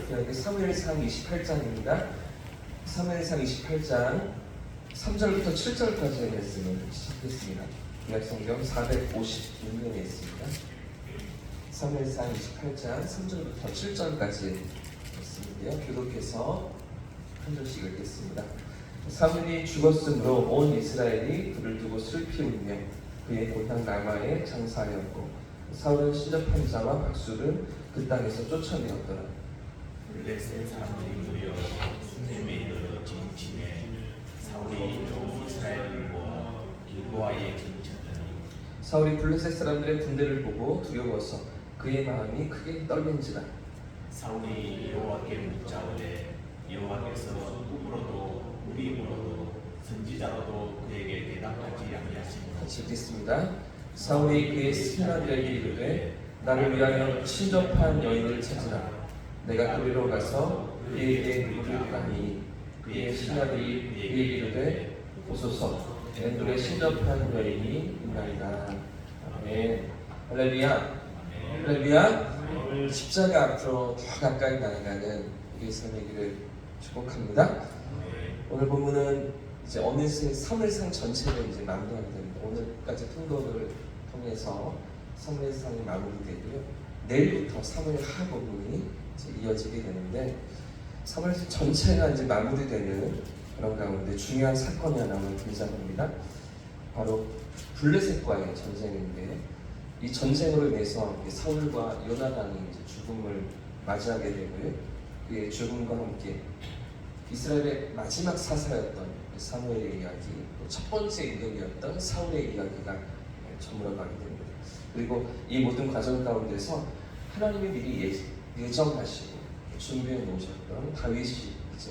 사무엘상 28장입니다. 사무엘상 28장 3절부터 7절까지의 말씀을 시작했습니다. 구약성경 456면에 있습니다. 사무엘상 28장 3절부터 7절까지 말씀인데요. 교독해서 한 절씩 읽겠습니다. 사무엘이 죽었으므로 온 이스라엘이 그를 두고 슬피 울며 그의 고향 라마에 장사하였고 사울은 신접한 자와 박수를 그 땅에서 쫓아내었더라. 블레셋 사람들이 모여 수넴에 이르러 진침해 사울이 온 이스라엘을 모아 길보아에 진쳤더니 사울이 블레셋 사람들의 군대를 보고 두려워서 그의 마음이 크게 떨린지라. 사울이 여호와께 묻자오되 여호와께서 꿈으로도 우림으로도 선지자로도 그에게 대답하지 아니하시고. 같이 읽겠습니다. 사울이 그의 신하들에게 이르되 나를 위하여 친접한 여인을 찾으라. 내가 그리로 가서 그에게 물을 가니 그의 신하들이 그에게 이르되 보소서 왼돌에 친접한 여인이 있나이다. 아멘. 할렐루야. 할렐루야. 십자가 앞으로 더 가까이 나아가는 우리의 삶의 길을 축복합니다. 오늘 본문은 이제 어느새 사무엘상 전체를 이제 마무리하게 됩니다. 오늘까지 통독을 통해서 사무엘상이 마무리되고요. 내일부터 사무엘하 부분이 이제 이어지게 되는데 사무엘상 전체가 이제 마무리되는 그런 가운데 중요한 사건이 하나 오늘 등장합니다. 바로 블레셋과의 전쟁인데 이 전쟁으로 인해서 사울과 요나단이 이제 죽음을 맞이하게 되고요. 그의 죽음과 함께 이스라엘의 마지막 사사였던 사무엘의 이야기, 또 첫 번째 인격이었던 사울의 이야기가 저물어가게 됩니다. 그리고 이 모든 과정 가운데서 하나님이 미리 예정하시고 준비해 놓으셨던 다윗이 이제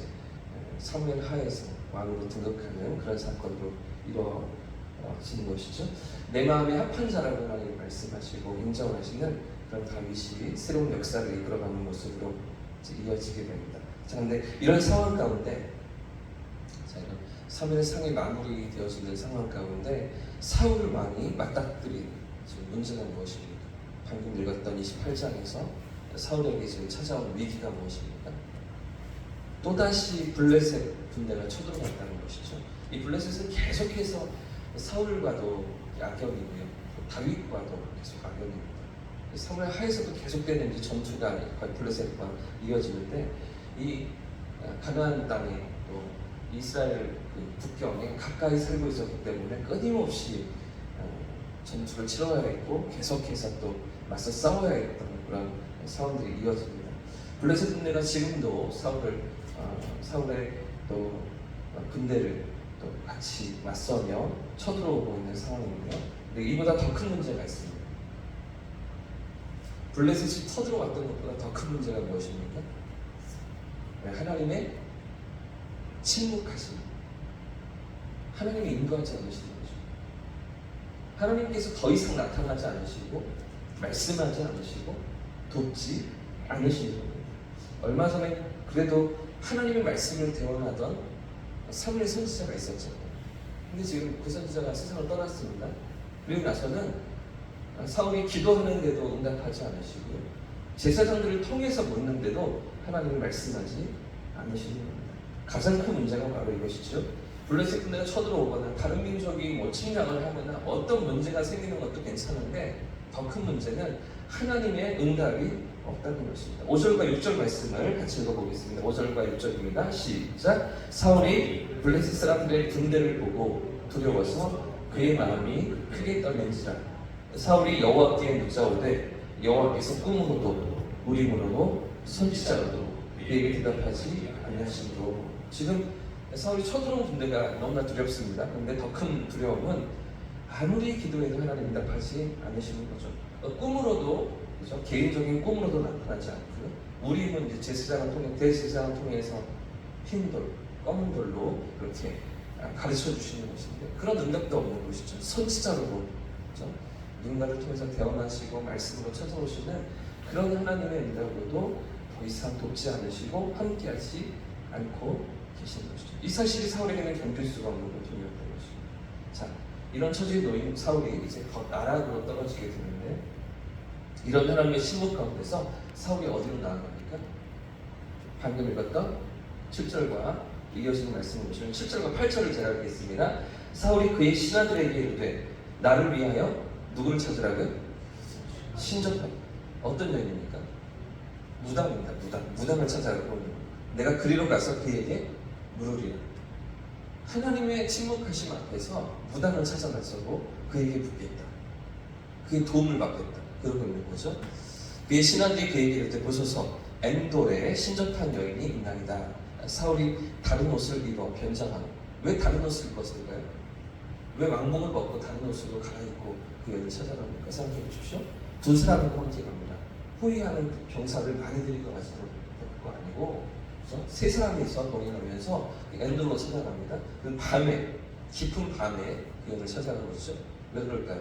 사무엘 하에서 왕으로 등극하는 그런 사건도 이루어지는 것이죠. 내 마음에 합한 자라고 하나님이 말씀하시고 인정하시는 그런 다윗이 새로운 역사를 이끌어가는 모습으로 이제 이어지게 됩니다. 자, 근데 이런 상황 가운데 사무엘상이 마무리되어지는 상황 가운데 사울 왕이 맞닥뜨린 지금 문제가 무엇입니까? 방금 읽었던 28장에서 사울에게 지금 찾아온 위기가 무엇입니까? 또다시 블레셋 군대가 쳐들어갔다는 것이죠. 이 블레셋은 계속해서 사울과도 악역이고요, 다윗과도 계속 악역입니다. 사무엘 하에서도 계속되는 전투가 블레셋과 이어지는데 이 가나안 땅에 또 이스라엘 국경에 가까이 살고 있었기 때문에 끊임없이 전투를 치러야 했고 계속해서 또 맞서 싸워야 했던 그런 상황들이 이어집니다. 블레셋 군대가 지금도 사울의 또 군대를 또 같이 맞서며 쳐들어오고 있는 상황인데요. 근데 이보다 더 큰 문제가 있습니다. 블레셋이 쳐들어왔던 것보다 더 큰 문제가 무엇입니까? 하나님의 침묵하심, 하나님이 인도하지 않으시는 거죠. 하나님께서 더 이상 나타나지 않으시고 말씀하지 않으시고 돕지 않으시는 겁니다. 얼마 전에 그래도 하나님의 말씀을 대원하던 사무엘 선지자가 있었잖아요. 근데 지금 그 선지자가 세상을 떠났습니다. 그리고 나서는 사울이 기도하는데도 응답하지 않으시고요, 제사장들을 통해서 묻는데도 하나님이 말씀하지 않으시는 겁니다. 가장 큰 문제가 바로 이것이죠. 블레셋 군대가 쳐들어오거나 다른 민족이 침략을 하거나 어떤 문제가 생기는 것도 괜찮은데 더 큰 문제는 하나님의 응답이 없다는 것입니다. 5절과 6절 말씀을 같이 읽어보겠습니다. 5절과 6절입니다. 시작. 사울이 블레셋 사람들의 군대를 보고 두려워서 그의 마음이 크게 떨린지라. 사울이 여호와께 묻자오되 여호와께서 꿈으로도 우림으로도 선지자로도 그에게 대답하지 아니하시므로. 지금 사울이 쳐들어온 군대가 너무나 두렵습니다. 그런데 더 큰 두려움은 아무리 기도해도 하나님 응답하지 않으시는 거죠. 꿈으로도, 그렇죠? 개인적인 꿈으로도 나타나지 않고요. 우림은 이제 대제사장을 통해서 흰 돌, 검은 돌로 그렇게 가르쳐 주시는 것인데 그런 응답도 없는 것이죠. 선지자로도, 그렇죠? 누군가를 통해서 대언하시고 말씀으로 찾아오시는 그런 하나님의 응답으로도 더 이상 돕지 않으시고 함께하지 않고 계시는 것이죠. 이 사실이 사울에게는 견딜 수가 없는 고통이었던 것입니다. 자, 이런 처지에 놓인 사울이 이제 더 나락으로 떨어지게 되는데 이런 하나님의 침묵 가운데서 사울이 어디로 나아갑니까? 방금 읽었던 7절과 이어지는 말씀을 보시면 7절과 8절을 제가 읽겠습니다. 사울이 그의 신하들에게 이르되 나를 위하여 누구를 찾으라고요? 신접한 어떤 여인입니까? 무당입니다. 무당을 찾아라고. 내가 그리로 가서 그에게 물으리라. 하나님의 침묵하심 앞에서 무당을 찾아가서고 그에게 묻겠다. 그의 도움을 받겠다. 그러고 있는 거죠. 그의 신하들이 그에게 이르되 보소서 엔돌에 신접한 여인이 있나이다. 사울이 다른 옷을 입어 변장하고. 왜 다른 옷을 입었을까요? 왜 왕복을 벗고 다른 옷으로 갈아입고 그 여인을 찾아갑니까? 생각해 보십시오. 두 사람은 함께 갑니다. 호위하는 병사를 많이 들이고 가지고 거 아니고 그렇죠? 세 사람이서 동행하면서 엔돌로 찾아갑니다. 그 밤에 깊은 밤에 그 여인을 찾아가는 것이죠. 왜 그럴까요?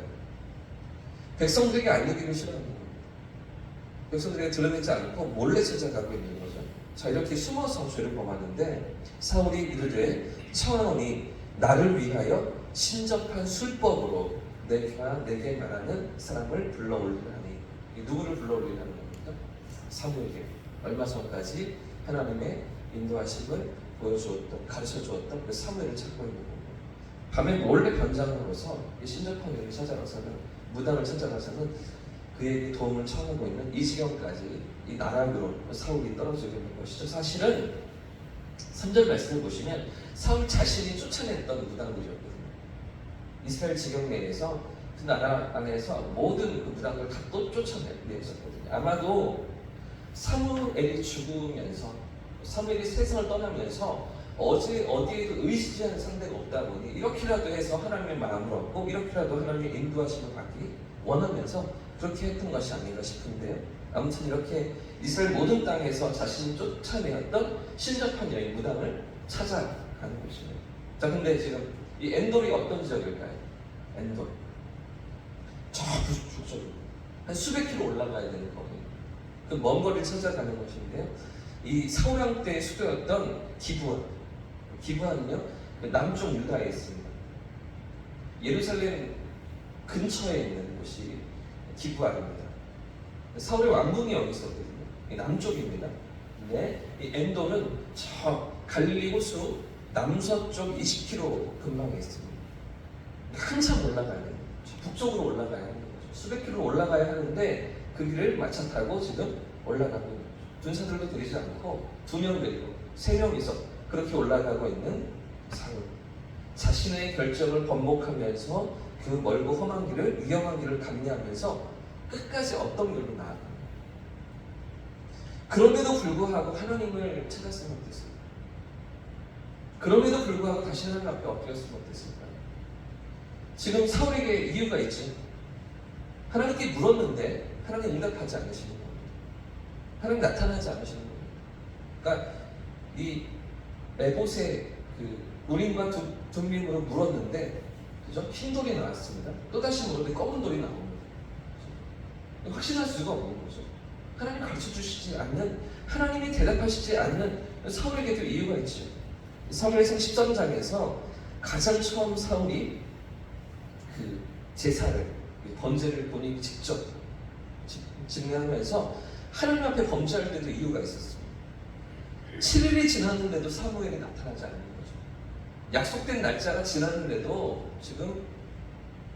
백성들에게 알리기를 싫어합니다. 백성들에게 드러내지 않고 몰래 찾아가고 있는 거죠. 자, 이렇게 숨어서 죄를 범하는데 사울이 이르되 청하오니 나를 위하여 신접한 술법으로 내게 말하는 사람을 불러올리라니. 누구를 불러올리라는 겁니까? 사무엘에게 얼마 전까지 하나님의 인도하심을 보여주었던, 가르쳐주었던 그 사무엘을 찾고 있는 거고, 밤에 몰래 변장을 하고서 신접한 여인을 찾아가서는, 무당을 찾아가서는 그에게 도움을 청하고 있는 이 지경까지 이 나락으로 사울이 떨어지게 된 것이죠. 사실은 3절 말씀을 보시면 사울 자신이 쫓아냈던 무당들이었거든요. 이스라엘 지경 내에서 그 나라 안에서 모든 그 무당들을 다 또 쫓아냈었거든요. 아마도 사무엘이 죽으면서, 사무엘이 세상을 떠나면서 어디에도 의지하는 상대가 없다 보니 이렇게라도 해서 하나님의 마음을 얻고 이렇게라도 하나님의 인도하심을 받기 원하면서 그렇게 했던 것이 아닌가 싶은데요. 아무튼 이렇게 이스라엘 모든 땅에서 자신이 쫓아내었던 신접한 여인 무당을 찾아가는 것입니다. 자, 근데 지금 이 엔돌이 어떤 지역일까요? 엔돌. 저 북쪽으로 한 수백 킬로 올라가야 되는 거예요. 그 먼 거리를 찾아가는 것인데요. 이 사울왕 때의 수도였던 기브아는요 그 남쪽 유다에 있습니다. 예루살렘 근처에 있는 곳이 기브아입니다. 사울의 왕궁이 여기 있었거든요. 남쪽입니다. 근데 이 엔돌은 저 갈릴리 호수 남서쪽 20km 근방에 있습니다. 한참 올라가야 돼요. 북쪽으로 올라가야 하는 거죠. 수백 킬로 올라가야 하는데 그 길을 마차 타고 지금 올라가고 있는 거죠. 군사들도 들이지 않고 2명 데리고 3명이서 그렇게 올라가고 있는 사울. 자신의 결정을 번복하면서 그 멀고 험한 길을, 위험한 길을 감내하면서 끝까지 어떤 길로 나아갑니다. 그럼에도 불구하고 하나님을 찾았으면 어땠을까요? 그럼에도 불구하고 다시 하나님 앞에 엎드렸으면 어땠을까요? 지금 사울에게 이유가 있죠. 하나님께 물었는데 하나님 응답하지 않으시는 겁니다. 하나님 나타나지 않으시는 겁니다. 그러니까 이 메봇의 그 우림과 둠밈으로 물었는데, 그죠? 흰 돌이 나왔습니다. 또 다시 물었는데 검은 돌이 나옵니다. 그죠? 확신할 수가 없는 거죠. 하나님 가르쳐 주시지 않는, 하나님이 대답하시지 않는 사울에게도 이유가 있죠. 사무엘상 13장에서 가장 처음 사울이 그 제사를, 번제를 본인이 직접 진행하면서 하나님 앞에 범죄할 때도 이유가 있었습니다. 7일이 지났는데도 사무엘이 나타나지 않는 거죠. 약속된 날짜가 지났는데도 지금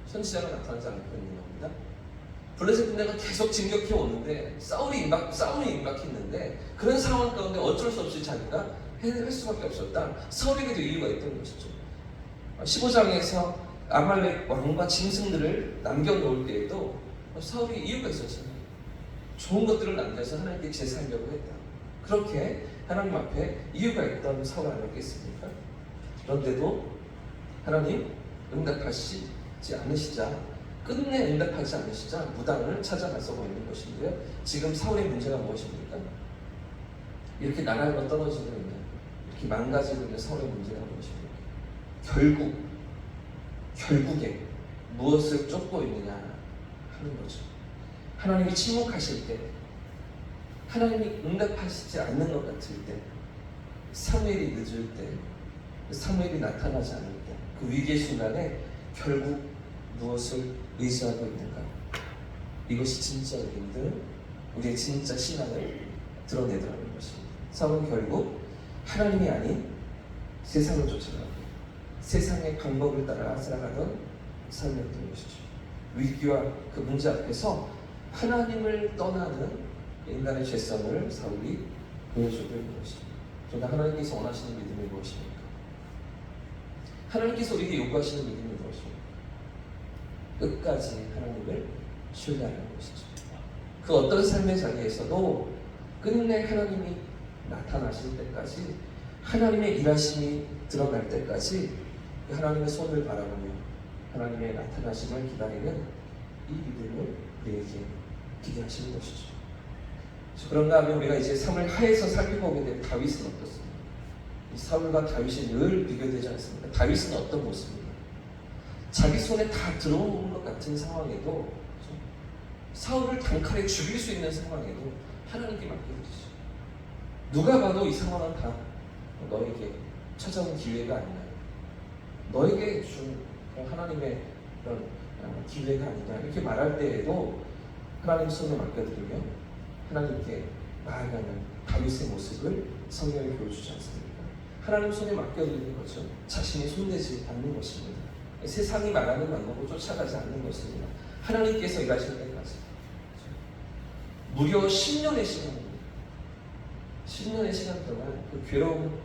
선지자가 나타나지 않고 있는 겁니다. 블레셋 군대가 계속 진격해 오는데 싸움이 임박했는데 그런 상황 가운데 어쩔 수 없이 자기가 할 수밖에 없었다. 사울에게도 이유가 있던 것이죠. 15장에서 아말렉 왕과 짐승들을 남겨놓을 때에도 사울이 이유가 있었잖아요. 좋은 것들을 남겨서 하나님께 제사하려고 했다. 그렇게 하나님 앞에 이유가 있던 사울 아니었겠습니까? 그런데도 하나님 응답하시지 않으시자, 끝내 응답하지 않으시자 무당을 찾아가서 있는 것인데요. 지금 사울의 문제가 무엇입니까? 이렇게 나라가 떨어지고 있는, 이렇게 망가지고 있는 사울의 문제가 무엇입니까? 결국에 무엇을 쫓고 있느냐 하는 거죠. 하나님이 침묵하실 때, 하나님이 응답하시지 않는 것 같을 때, 사무엘이 늦을 때, 사무엘이 나타나지 않을 때, 그 위기의 순간에 결국 무엇을 의지하고 있는가? 이것이 진짜 우리의 진짜 신앙을 드러내더라는 것입니다. 사울은 결국 하나님이 아닌 세상을 쫓아가고 세상의 방법을 따라 살아가던 삶이었던 것이죠. 위기와 그 문제 앞에서 하나님을 떠나는 인간의 죄성을 사울이 보여주고 있는 것입니다. 그러나 하나님께서 원하시는 믿음이 무엇입니까? 하나님께서 우리에게 요구하시는 믿음이 무엇입니까? 끝까지 하나님을 신뢰하는 것이죠. 그 어떤 삶의 자리에서도 끝내 하나님이 나타나실 때까지, 하나님의 일하심이 드러날 때까지 하나님의 손을 바라보며 하나님의 나타나심을 기다리는 이 믿음을 우리에게 기대하시는 것이죠. 그런가 하면 우리가 이제 삶을 하에서 살펴보게 된 다윗은 어떻습니까? 이 사울과 다윗이 늘 비교되지 않습니까? 다윗은 어떤 모습입니까? 자기 손에 다 들어온 것 같은 상황에도, 사울을 단칼에 죽일 수 있는 상황에도 하나님께 맡겨드리죠. 누가 봐도 이 상황은 다 너에게 찾아온 기회가 아니냐, 너에게 준 하나님의 그런 기회가 아니냐, 이렇게 말할 때에도 하나님 손에 맡겨드리며 하나님께 나아가는 다윗의 모습을 성경에 보여주지 않습니까? 하나님 손에 맡겨드리는 거죠. 자신이 손대지 않는 것입니다. 세상이 말하는 방법으로 쫓아가지 않는 것입니다. 하나님께서 일하실 때까지 무려 10년의 시간입니다. 10년의 시간 동안 그 괴로움,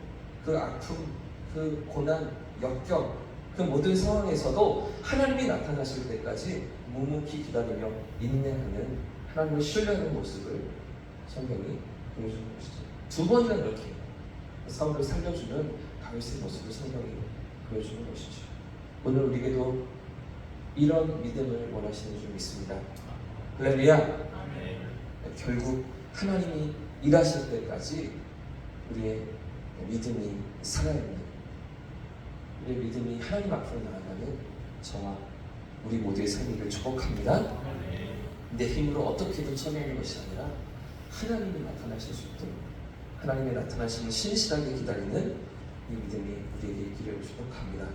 그 아픔, 그 고난, 역경, 그 모든 상황에서도 하나님이 나타나실 때까지 묵묵히 기다리며 인내하는, 하나님을 신뢰하는 모습을 성경이 보여주는 것이죠. 두 번이나 그렇게 사울을 살려주는 다윗의 모습을 성경이 보여주는 것이죠. 오늘 우리에게도 이런 믿음을 원하시는 줄 믿습니다. 할렐루야. 결국 하나님이 일하실 때까지 우리의 믿음이 살아있는, 우리의 믿음이 하나님 앞으로 나아가는 저와 우리 모두의 삶이길 축복합니다. 내 힘으로 어떻게든 처리하는 것이 아니라 하나님이 나타나실 수 있도록 하나님의 나타나심을 신실하게 기다리는 이 믿음이 우리에게 있기를 축복합니다.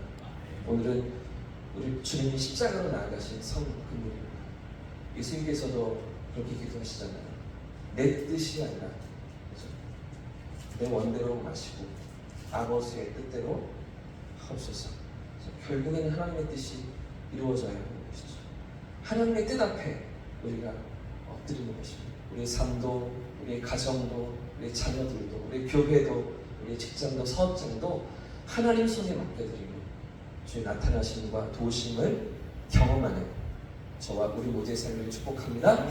오늘은 우리 주님이 십자가로 나아가신 성금요일입니다. 예수님께서도 그렇게 기도하시잖아요. 내 뜻이 아니라, 그렇죠? 내 원대로 마시고 아버지의 뜻대로 하옵소서. 결국에는 하나님의 뜻이 이루어져야 하는 것이죠. 하나님의 뜻 앞에 우리가 엎드리는 것입니다. 우리의 삶도, 우리의 가정도, 우리의 자녀들도, 우리의 교회도, 우리의 직장도, 사업장도 하나님 손에 맡겨드리고 주의 나타나심과 도우심을 경험하는 저와 우리 모두의 삶을 축복합니다.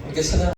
이렇게 찬양